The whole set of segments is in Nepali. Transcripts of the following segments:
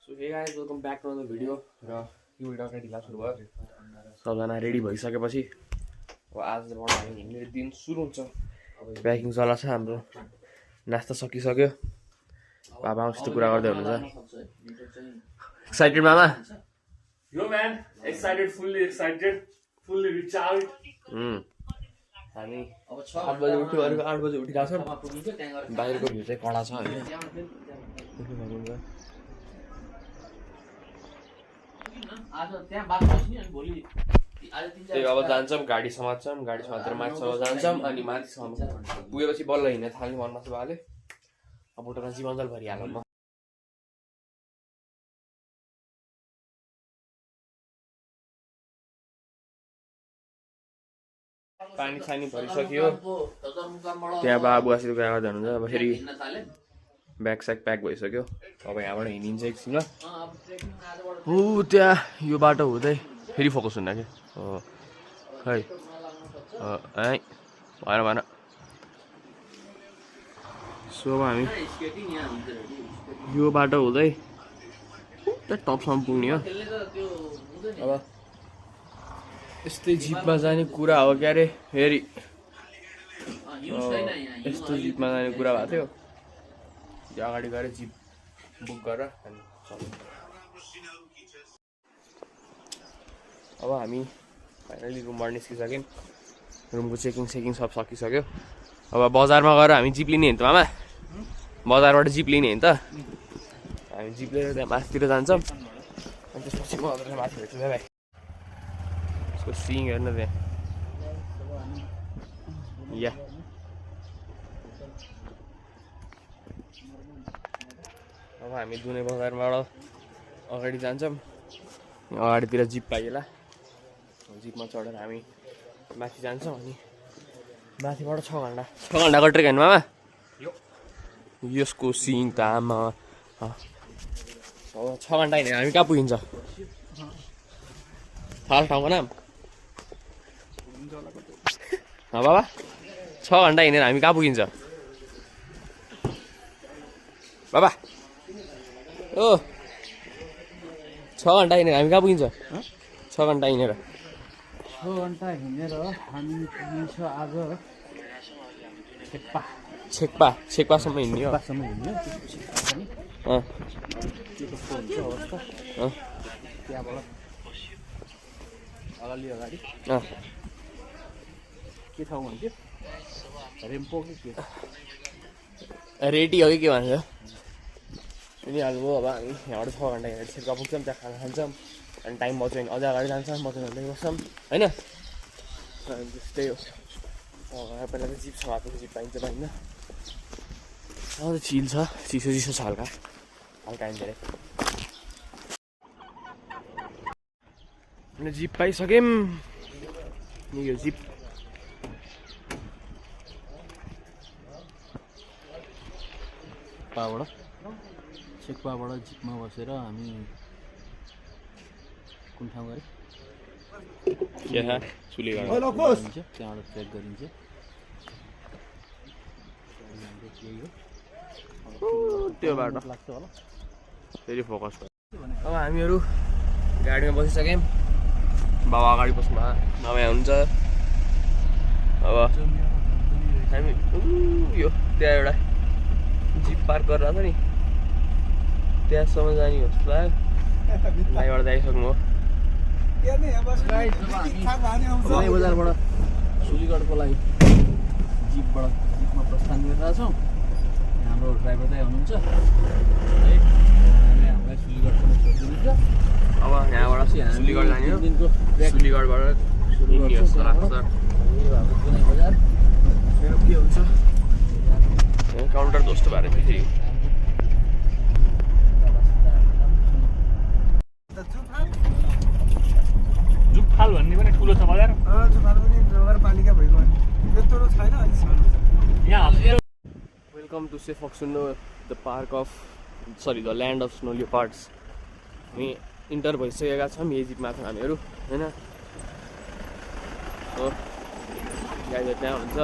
So hey guys, welcome back to another video. र यो भिडियो अगाडि ढिला सुरु भयो। सबजना रेडी भइसकेपछि अब आजबाट हामी हिँड्ने दिन सुरु हुन्छ। प्याकिङ चला छ हाम्रो। नास्ता सकिसक्यो। बाबासित कुरा गर्दै हुनुहुन्छ। एक्साइटेड मामा? Yo man, excited, fully excited, fully recharged. हामी 8 बजे उठ्यो, अरु 8 बजे उठिरहेको छौँ। बाहिरको भ्यू चाहिँ कडा छ हैन। त्यही अब जान्छौँ, गाडी समात्छौँ, गाडी समातेर माथिसम्म जान्छौँ अनि माथिसम्म पुगेपछि बल्ल हिँड्न थाल्ने मनमा छ बाले। अब बोटमा जीवनजल भरिहाल्नु म। पानी सानी भरिसक्यो। त्यहाँ बाबुआसित कुरा गर्दै हुनुहुन्छ। अब फेरि ब्याग स्याग प्याक भइसक्यो। अब यहाँबाट हिँडिन्छ एकछिन। हो त्यहाँ यो बाटो हुँदै फेरि फोकस हुन्न कि हो खै भएन भएन। सो अब हामी यो बाटो हुँदै त्यहाँ टपसम्म पुग्ने हो। अब यस्तै जिपमा जाने कुरा हो क्या अरे। फेरि यस्तो जिपमा जाने कुरा भएको थियो। त्यो अगाडि गएर जिप बुक गरेर अनि अब हामी फाइनली रुमबाट निस्किसक्यौँ। रुमको चेकिङ सब सकिसक्यो। अब बजारमा गएर हामी जिप लिने हो नि त मामा? बजारबाट जिप लिने हो नि त? हामी जिप लिएर त्यहाँ माथितिर जान्छौँ अनि त्यसपछि म अब माथि भेट्छु भाइ। यसको सिङ हेर्नु त्यहाँ या अब हामी दुने बजारबाट अगाडि जान्छौँ। अगाडितिर जिप पाइएला। जिपमा चढेर हामी माथि जान्छौँ अनि माथिबाट 6 घन्टाको ट्रेक होइन मामा? यसको सिङ त आमा। अब 6 घन्टा हिँडेर हामी कहाँ पुगिन्छ? फाल्टो ठाउँको नाम बाबा? 6 घन्टा हिँडेर हामी कहाँ पुगिन्छ बाबा? ओ 6 घन्टा हिँडेर हामी कहाँ पुगिन्छ? 6 घन्टा हिँडेर हामी पुगिन्छ आज छेक्पासम्म हिँड्ने हो। त्यहाँबाट अगाडि के ठाउँ भन्थ्यो? रेम्पो कि के? रेडी हो कि के भन्छ सुनिहाल्नु। अब हामी यहाँबाट 6 घन्टा हिँडेर छेक्पा पुग्छौँ। त्यहाँ खाना खान्छौँ अनि टाइम बच्यो भने अझ अगाडि जान्छौँ। बच्यो भने बस्छौँ होइन? त्यस्तै हो। पहिला त जिप छ भएको जिप पाइन्छ पाइन्न। अझ चिल छ, चिसो छ हल्का धेरै। अनि जिप पाइसक्यौँ। यो जिप सेक्पाबाट जिपमा बसेर हामी कुन ठाउँ गरे? त्यहाँबाट ट्रेक गरिन्छ। त्यो बाटो लाग्छ होला फेरि फोकस भयो। अब हामीहरू गाडीमा बसिसक्यौँ। बाबा अगाडि बस्नु भयो, मामा हुनुहुन्छ। अब हामी यो त्यहाँ एउटा जिप पार्क गरेर छ नि त्यहाँसम्म जाने हो जस्तो लाग्यो। लाइबाट जाइसक्नु हो। बजारबाट सुलीगढको लागि जिपमा प्रस्थान गरिरहेछौँ। हाम्रो ड्राइभर दाइ हुनुहुन्छ है, हामीलाई सुलीगढसम्म छोडिदिनुहुन्छ। अब यहाँबाट सुलीगढ जाने हो। सुलीगढबाट बजार के हुन्छ काउन्टर जस्तो भएर फेरि जुफाल भन्ने पनि ठुलो छ बजार। जुफाल पनि नगरपालिका भएको त्यत्रो छैन अहिलेसम्म। यहाँ welcome to Shey Phoksundo the land of snow leopards. हामी इन्टर भइसकेका छौँ। यही जिपमा छौँ हामीहरू होइन? हो गाइजहरू त्यहाँ हुन्छ।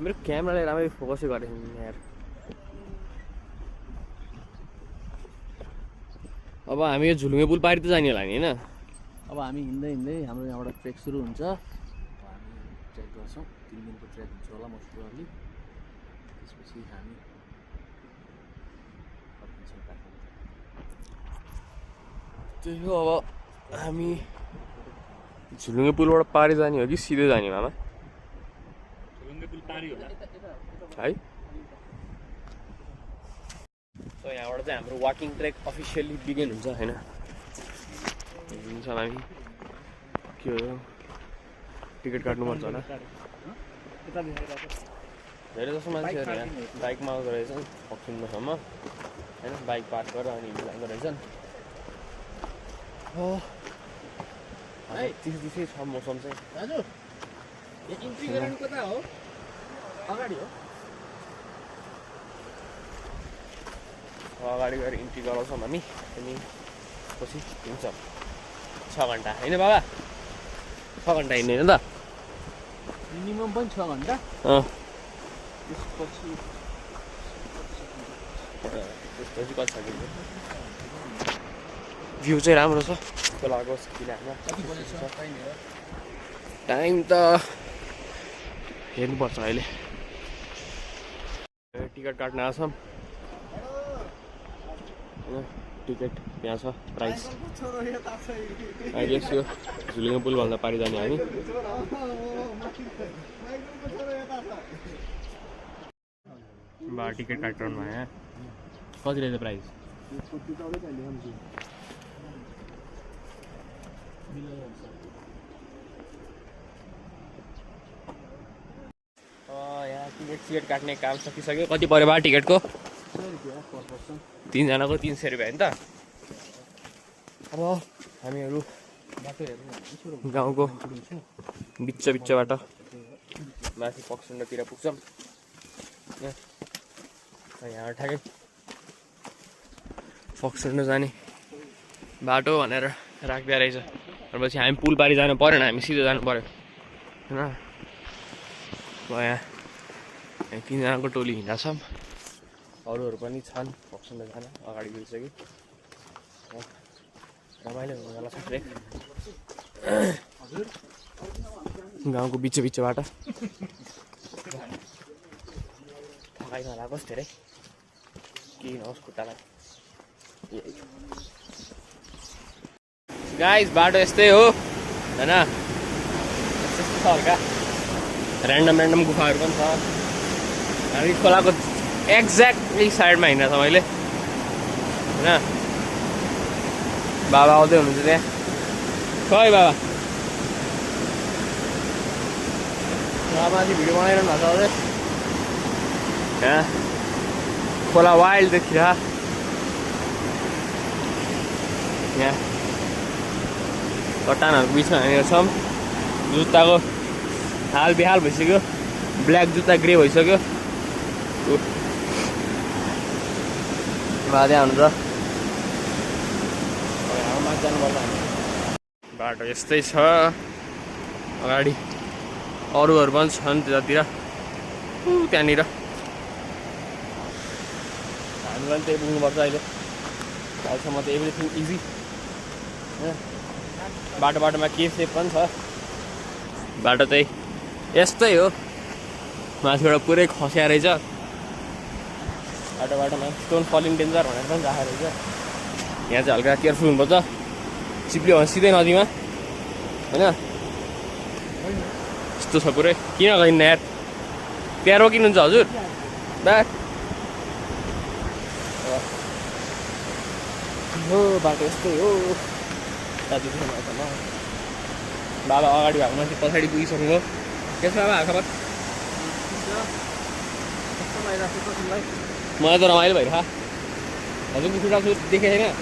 मेरो क्यामेराले राम्ररी फोकसै गरेको छैन यार। अब हामी यो झुलुङ्गे पुल पारि त जाने होला नि होइन? अब हामी हिँड्दै हिँड्दै हाम्रो यहाँबाट ट्रेक सुरु हुन्छ। हामी ट्रेक गर्छौँ, 3 दिनको ट्रेक हुन्छ होला मोस्ट प्रोबब्ली। त्यसपछि हामी फर्किन्छौँ काठमाडौँ। त्यही हो, अब हामी झुलुङ्गे पुलबाट पारि जाने हो कि सिधै जाने मामा? झुलुङ्गे पुल पारि होला है। सो यहाँबाट चाहिँ हाम्रो वाकिङ ट्रेक अफिसियल्ली बिगिन हुन्छ होइन? हुन्छ हामी के हो टिकट काट्नुपर्छ होला। धेरै जसो मान्छेहरू यहाँ बाइकमा आउँदो रहेछन् पक्सिन्नसम्म होइन? बाइक पार्क गरेर अनि जाँदो रहेछन्। चिसै छ मौसम चाहिँ। दाजु यो इन्ट्री गराउनु कता हो? अगाडि हो। अगाडि गएर इन्ट्री गराउँछौँ हामी अनि पछि हिँड्छौँ 6 घन्टा होइन बाबा? 6 घन्टा हिँड्ने होइन त? मिनिमम पनि 6 घन्टा। त्यसपछि कति छ कि भ्यू चाहिँ राम्रो छ खोलाको किनारमा। कति बजे छ टाइम हेर? टाइम त हेर्नुपर्छ अहिले। टिकट काट्न आएको छौँ होइन? टिकट यहाँ छ प्राइस अहिले यो झुलुङ्गे पुलभन्दा पारि जाने हामी। बा टिकट काटिरहनु भयो यहाँ। कति रहेछ प्राइस? यहाँ टिकट काट्ने काम सकिसक्यो। कति पऱ्यो बा टिकटको? 3 जनाको 300 रुपियाँ होइन त? अब हामीहरू गाउँको बिचबाट माथि पक्सुन्डतिर पुग्छौँ। यहाँ ठ्याक्कै पक्सुन्ड जाने बाटो भनेर राख्दै रहेछ। पछि हामी पुल पारि जानु परेन, हामी सिधै जानु पऱ्यो होइन? अब यहाँ 3 जनाको टोली हिँडेको छौँ। अरूहरू पनि छन् पक्सुन्ड जान अगाडि गइसक्यो। रमाइलो हुनेवाला छ ट्रेक गाउँको बिचबाट। थकाइ नलागोस् धेरै, केही नहोस् खुट्टालाई। गाइस बाटो यस्तै हो होइन? यस्तो छ हल्का ऱ्यान्डम गुफाहरू पनि छ। हामी खोलाको एक्ज्याक्टली साइडमा हिँडेको छ मैले होइन? बाबा आउँदै हुनुहुन्छ त्यहाँ। खै बाबा माथि भिडियो बनाइरहनु भएको छ अझै। यहाँ खोला वाइल्ड देखिरह। यहाँ चट्टानहरूको बिचमा हिँडेको छौँ। जुत्ताको हाल बेहाल भइसक्यो, ब्ल्याक जुत्ता ग्रे भइसक्यो। बाधे आउनु त जानुपर्छ। बाटो यस्तै छ अगाडि, अरूहरू पनि छन् त्यतातिर त्यहाँनिर। हामी पनि त्यही पुग्नुपर्छ अहिले। अहिलेसम्म त एभ्रिथिङ इजी। बाटोमा के सेफ पनि छ। बाटो चाहिँ यस्तै हो, माथिबाट पुरै खस्या रहेछ। बाटोमा स्टोन फलिङ डेन्जर भनेर पनि राखेको रहेछ। यहाँ चाहिँ हल्का केयरफुल हुनुपर्छ। चिप्ल्यो भने सिधै नदीमा होइन? यस्तो छ पुरै। किन गइन्न यार? त्यहाँ रोकिनुहुन्छ हजुर? हो बाटो यस्तै हो। बाबा अगाडि भएको मान्छे पछाडि पुगिसक्नुभयो। त्यसमा बाबा खबर मलाई त रमाइलो भइरह। हजुरको खुट्टा देखेको छैन?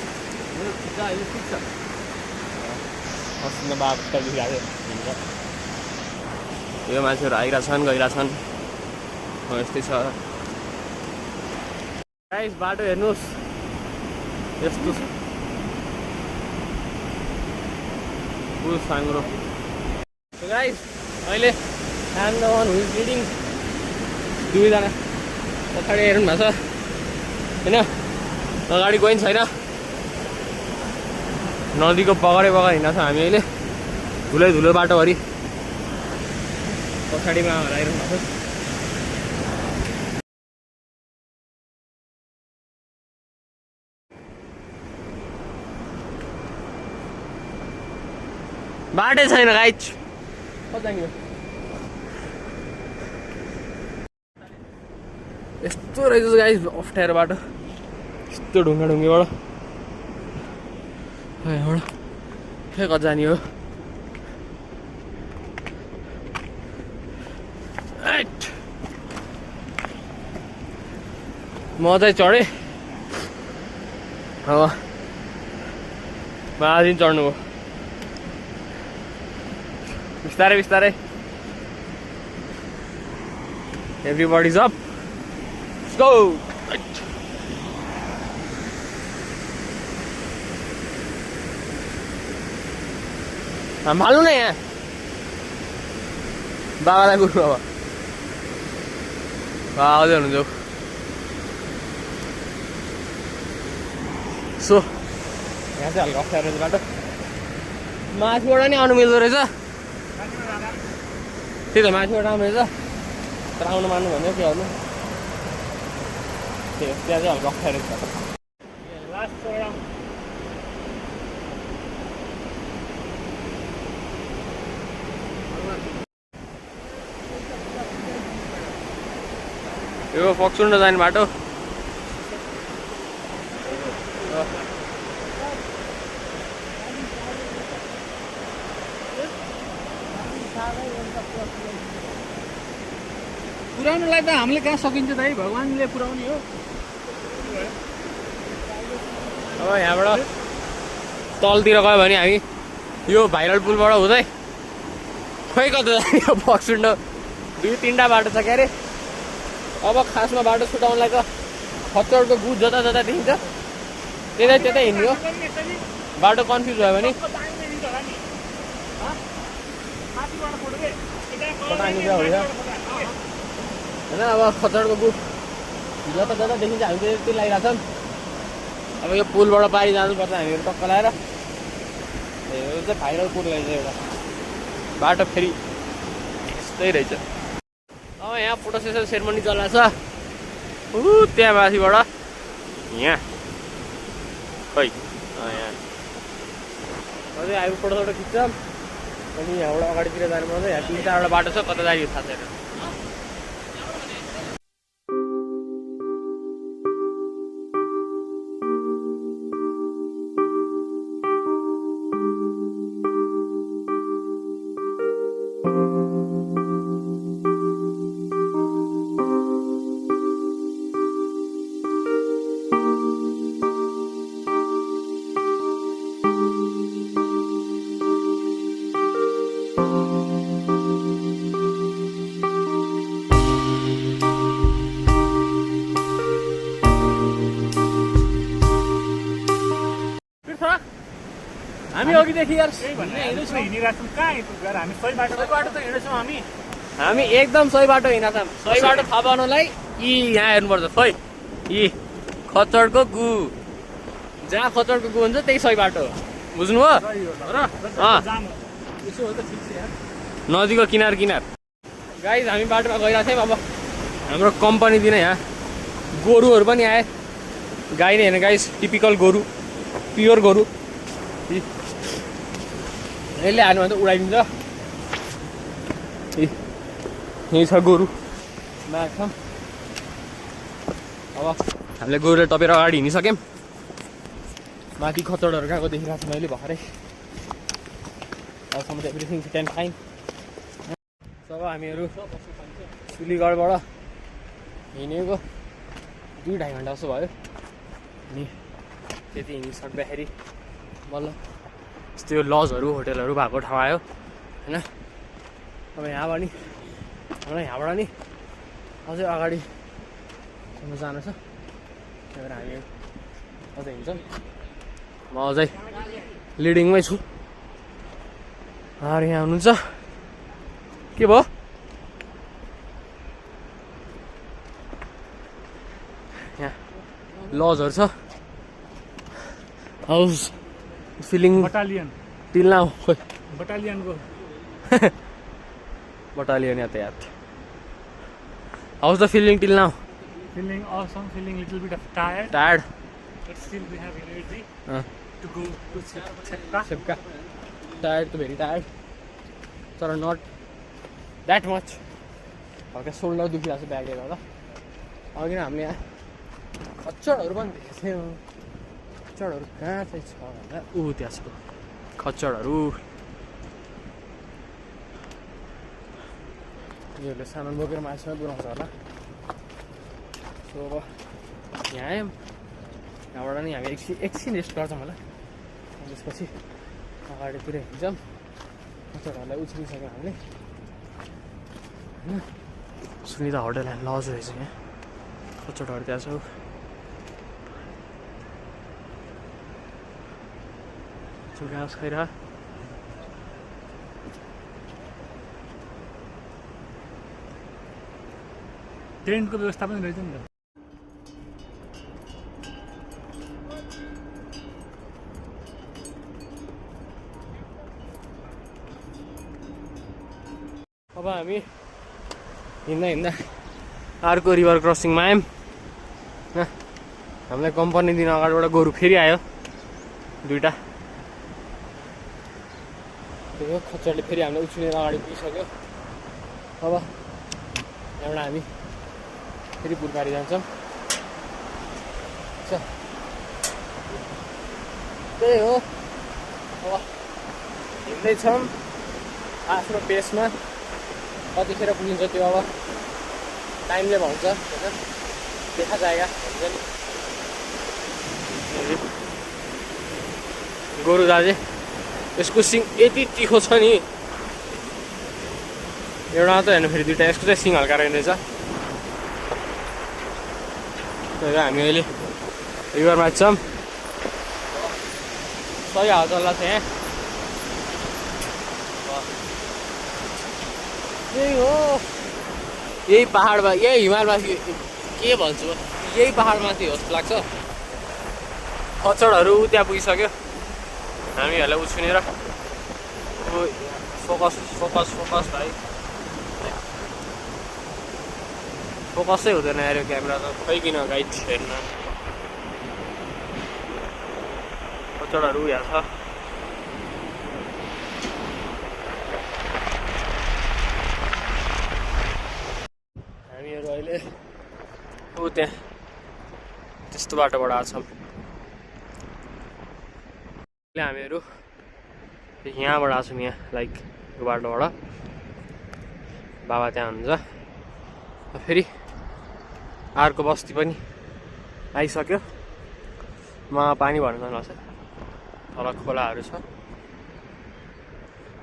बाबा खुट्टा देखिरहेको थियो। यो मान्छेहरू आइरहेछन् गइरहेछन्। यस्तै छ गाइस। बाटो हेर्नुहोस् यस्तो छ फुल साङ्ग्रो। गाइस अहिले I'm the one who is leading. 2 जना पछाडि हेर्नु भएको छ होइन? अगाडि गइन् छैन। नदीको पगडै पगड हिँड्न छ हामी अहिले धुलै धुलो बाटोभरि पछाडिमा हराइरहनु भएको छ बाटै छैन गाइज यस्तो रहेछ गाइज अप्ठ्यारो बाटो यस्तो ढुङ्गा ढुङ्गीबाट खै कता जाने हो म चाहिँ चढेँ अब महादिन चढ्नु हो बिस्तारै बिस्तारै एभ्रिबडीज अप गो हाल्नु न यहाँ बाबालाई गुरु अब आउँदै हुनुहुन्छ सो यहाँ चाहिँ हल्का अप्ठ्यारो रहेछ बाटो माथिबाट नि आउनु मिल्दो रहेछ त्यही त माथिबाट आउनु रहेछ तर आउनु मान्नु भन्यो के गर्नु त्यही हो त्यहाँ चाहिँ हल्का अप्ठ्यारो रहेछ बाटो यो फक्सुन्ड जाने बाटो पुर्याउनुलाई त हामीले कहाँ सकिन्छ दाइ भगवान्ले पुर्याउने हो अब यहाँबाट तलतिर गयो भने हामी यो भाइरल पुलबाट हुँदै खोइ कता जाने यो फक्सुन्ड 2-3टा बाटो छ क्या अरे अब खासमा बाटो छुटाउनलाई त खच्चडको गुज जता जता देखिन्छ त्यतै त्यतै हिँड्ने हो बाटो कन्फ्युज भयो भने होइन अब खच्चडको गुज जता जता देखिन्छ हामी चाहिँ यति लागिरहेको छ अब यो पुलबाट पारि जानुपर्छ हामीहरू टक्क लगाएर यो चाहिँ भाइरल पुल रहेछ एउटा बाटो फेरि यस्तै रहेछ अब यहाँ फोटो सेसन सेरेमनी चलाएको छ त्यहाँ माथिबाट यहाँ खै यहाँ अझै हामी फोटो खिच्छ अनि यहाँबाट अगाडितिर जानुपर्छ यहाँ 3-4वटा बाटो छ कता जाने थाहा छैन हामी अघिदेखि यार हामी एकदम सही बाटो हिँडेको छौँ सही बाटो थाहा पाउनलाई यी यहाँ हेर्नुपर्छ खै यी खच्चडको गु जहाँ खच्चडको गु हुन्छ त्यही सही बाटो बुझ्नुभयो नदीको किनार किनार गाइज हामी बाटोमा गइरहेको थियौँ अब हाम्रो कम्पनीदेखि यहाँ गोरुहरू पनि आए गाई नै होइन गाइज टिपिकल गोरु प्योर गोरु यसले हाल्नु भने त उडाइदिन्छ यहीँ छ गोरु माग अब हामीले गोरुले टपेर अगाडि हिँडिसक्यौँ माथि खच्चडहरू गएको देखिरहेको छु मैले भर्खरै अबसम्म त एभ्रिथिङ टेन फाइन जब हामीहरू सुलीगढबाट हिँडेको 2-2.5 घन्टा जस्तो भयो अनि त्यति हिँडिसक्दाखेरि बल्ल यस्तो यो लजहरू होटेलहरू भएको ठाउँ आयो होइन अब यहाँबाट नि यहाँबाट नि अझै अगाडिसम्म जानु छ त्यही भएर हामी अझै हिँड्छौँ म अझै लिडिङमै छु यहाँ हुनुहुन्छ के भयो यहाँ लजहरू छ house feeling Battalion. Till now खोइ Battalion go. बटालियन याद याद house the feeling till now Feeling awesome, feeling little bit of tired, tired but still we have energy अँ to go to Chepka. सबका टायर्ड त भेरी टायर्ड तर नट द्याट मच हल्का सोल्डर दुखिरहेको छ ब्यागले गर्दा अघि नै हामीले यहाँ खच्चडहरू पनि देखेको थियौँ खच्चडहरू कहाँ चाहिँ छ भन्दा त्यहाँ छ खच्चडहरू योहरूले सामान बोकेर मान्छेमा पुऱ्याउँछ होला सो अब यहाँ आयौँ यहाँबाट नि हामी एकछिन रेस्ट गर्छौँ होला त्यसपछि अगाडितिर हिँड्छौँ खच्चडहरूलाई उछिनिसक्यौँ हामीले होइन सुनिता होटल एन्ड लज रहेछ यहाँ खच्चडहरू त्यहाँ छ घाँस खाइरह टेन्टको व्यवस्था पनि रहेछ नि त अब हामी हिँड्दा हिँड्दा अर्को रिभर क्रसिङमा आयौँ हामीलाई कम्पनी दिन अगाडिबाट गोरु फेरि आयो दुईवटा त्यो खच्चडले फेरि हामीलाई उछिनेर अगाडि पुगिसक्यो अब यहाँबाट हामी फेरि पुलपारी जान्छौँ त्यही हो अब हिँड्दैछौँ आफ्नो पेसमा कतिखेर पुगिन्छ त्यो अब टाइमले भन्छ होइन देखा जाएगा भन्छ नि गोरु दाजे यसको सिङ यति तिखो छ नि एउटा मात्रै होइन फेरि दुइटा यसको चाहिँ सिङ हल्का रहेछ त्यही हामी अहिले रिभरमा छौँ सही हावा चल्ला छ यहाँ यही हो यही पहाडमा यही हिमालमाथि के भन्छु यही पहाडमाथि हो जस्तो लाग्छ खच्चडहरू त्यहाँ पुगिसक्यो हामीहरूलाई उछिनेर फोकस फोकस फोकस भाइ फोकसै हुँदैन यार यो क्यामेरा त खै किन गाइड हेर्न खच्चडहरू यहाँ छ हामीहरू अहिले त्यहाँ त्यस्तो बाटोबाट आछौँ हामीहरू यहाँबाट आछौँ यहाँ लाइक यो बाटोबाट बाबा त्यहाँ हुनुहुन्छ फेरि अर्को बस्ती पनि आइसक्यो म पानी भर्नु जानुपर्छ तल खोलाहरू छ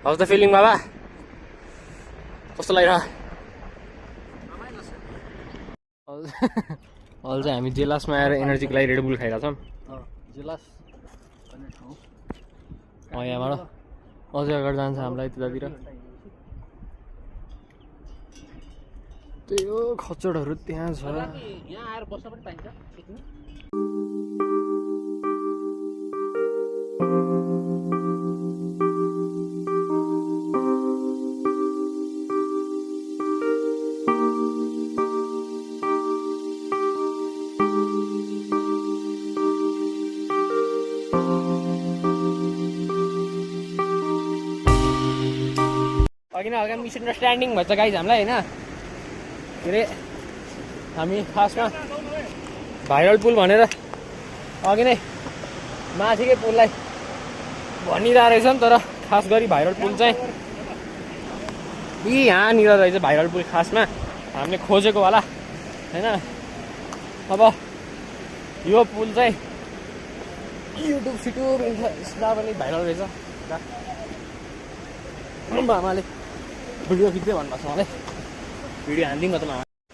हाउस द फिलिङ बाबा कस्तो लागिरहेको अहिले चाहिँ हामी जेलासमा आएर एनर्जीको लागि रेडबुल खाइरहेको छौँ जिलास यहाँबाट अझै अगाडि जान्छ हामीलाई त्यतातिर त्यही हो खच्चडहरू त्यहाँ छ यहाँ आएर बस्न पनि पाइन्छ अघि नै हल्का मिसअन्डरस्ट्यान्डिङ भएछ गाइज हामीलाई होइन के अरे हामी खासमा भाइरल पुल भनेर अघि नै माथिकै पुललाई भनिरहेको रहेछन् तर खास गरी भाइरल पुल चाहिँ यहाँनिर रहेछ भाइरल पुल खासमा हामीले खोजेको होला होइन अब यो पुल चाहिँ युट्युब सिट्युब इन्स्टा पनि भाइरल रहेछ आमाले भिडियो खिच्दै भन्नुभएको छ मलाई भिडियो हानिदिउँ न त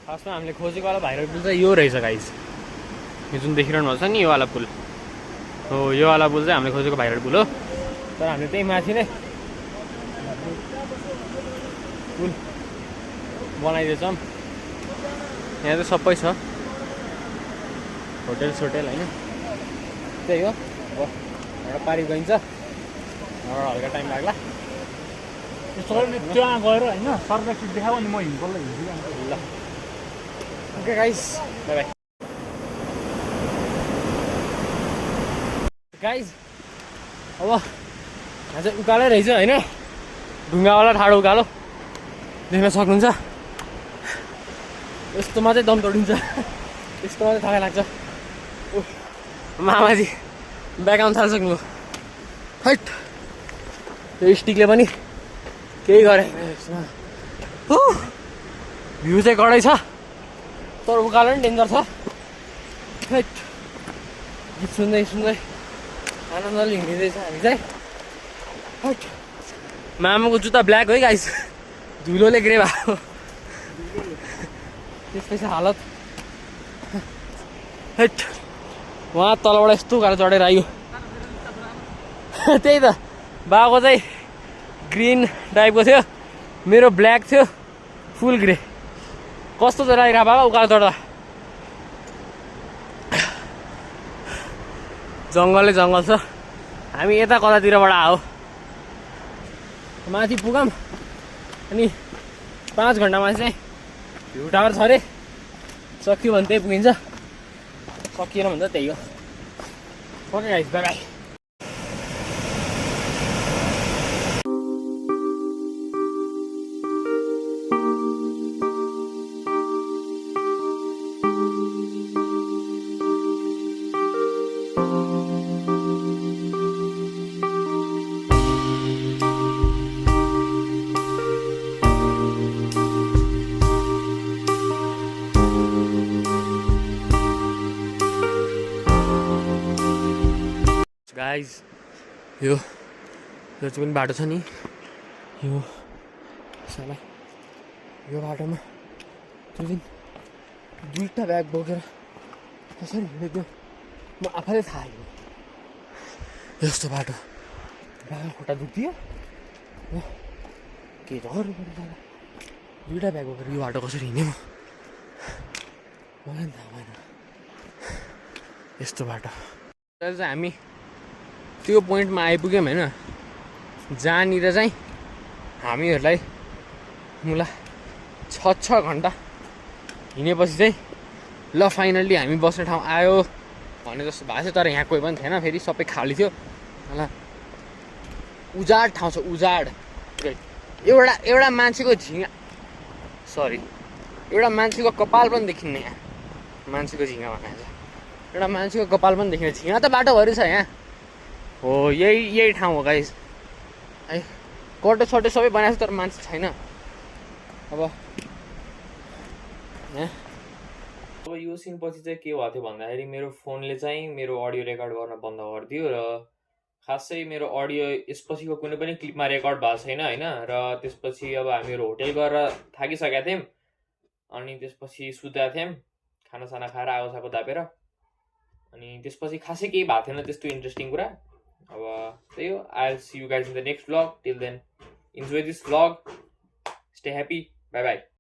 खासमा हामीले खोजेको वाला भाइरल पुल चाहिँ यो रहेछ गाइज यो जुन देखिरहनु भएको छ नि यो वाला पुल हो यो वाला पुल चाहिँ हामीले खोजेको भाइरल पुल हो तर हामीले त्यही माथि नै पुल बनाइदिएछौँ यहाँ चाहिँ सबै छ होटेल सोटेल होइन त्यही हो अब एउटा पारि गइन्छ हल्का टाइम लाग्ला त्यहाँ गएर होइन सर्भेक्ट देखाऊ नि म हिँड्दै हिँड्छु ल okay guys by by guys अब यहाँ चाहिँ उकालै रहेछ होइन ढुङ्गावाला ठाडो उकालो देख्न सक्नुहुन्छ यस्तोमा चाहिँ दम तोडिन्छ यस्तोमा चाहिँ थकाइ लाग्छ मामाजी ब्याक आउनु थालिसक्नु हैट त्यो स्टिकले पनि केही गरे भ्यू चाहिँ कडै छ तर उकालो पनि डेन्जर छ हैट गीत सुन्दै सुन्दै आनन्दले हिँडिँदैछ हामी चाहिँ हैट मामाको जुत्ता ब्ल्याक है गाइस धुलोले ग्रे भएको त्यसपछि हालत हैट उहाँ तलबाट यस्तो गाह्रो चढेर आयो त्यही त बाको चाहिँ ग्रिन टाइपको थियो मेरो ब्ल्याक थियो फुल ग्रे कस्तो चाहिँ लागिरहेको बाबा उकालो चढ्दा जङ्गलै जङ्गल छ हामी यता कतातिरबाट आयो माथि पुगौँ अनि 5 घन्टामा चाहिँ भ्यू टावर छ अरे सक्यो भने त्यही पुगिन्छ सकिएन भने त त्यही हो okay guys by by guys यो चाहिँ पनि बाटो छ नि यो साला यो बाटोमा त्यो दिन 2टा ब्याग बोकेर कसरी हिँडेको म आफैले थाहा हो यस्तो बाटो बाबा खुट्टा दुख्दियो के गर्नु पर्यो साला 2टा ब्याग बोकेर यो बाटो कसरी हिँड्ने मलाई पनि थाहा भएन यस्तो बाटो चाहिँ हामी त्यो पोइन्टमा आइपुग्यौँ होइन जहाँनिर चाहिँ हामीहरूलाई मुला 6 घन्टा हिँडेपछि चाहिँ ल फाइनल्ली हामी बस्ने ठाउँ आयो भने जस्तो भएको थियो तर यहाँ कोही पनि थिएन फेरि सबै खाली थियो ल उजाड ठाउँ छ उजाड एउटा मान्छेको झिँगा सरी एउटा मान्छेको कपाल पनि देखिन्न यहाँ मान्छेको झिँगा बनाएको छ एउटा मान्छेको कपाल पनि देखिन्न झिँगा त बाटोभरि छ यहाँ हो यही ठाउँ हो गाइस है कटे सटे सबै बनाएको छ तर मान्छे छैन अब यो सिन पछि चाहिँ के भएको थियो भन्दाखेरि मेरो फोनले चाहिँ मेरो अडियो रेकर्ड गर्न बन्द गरिदियो र खासै मेरो अडियो यसपछिको कुनै पनि क्लिपमा रेकर्ड भएको छैन होइन र त्यसपछि अब हामीहरू होटेल गएर थाकिसकेका थियौँ अनि त्यसपछि सुतेका थियौँ खानासाना खाएर आगोसागो तापेर अनि त्यसपछि खासै केही भएको थिएन त्यस्तो इन्ट्रेस्टिङ कुरा अब त्यही हो I will see you guys in the next vlog till then enjoy this vlog stay happy bye bye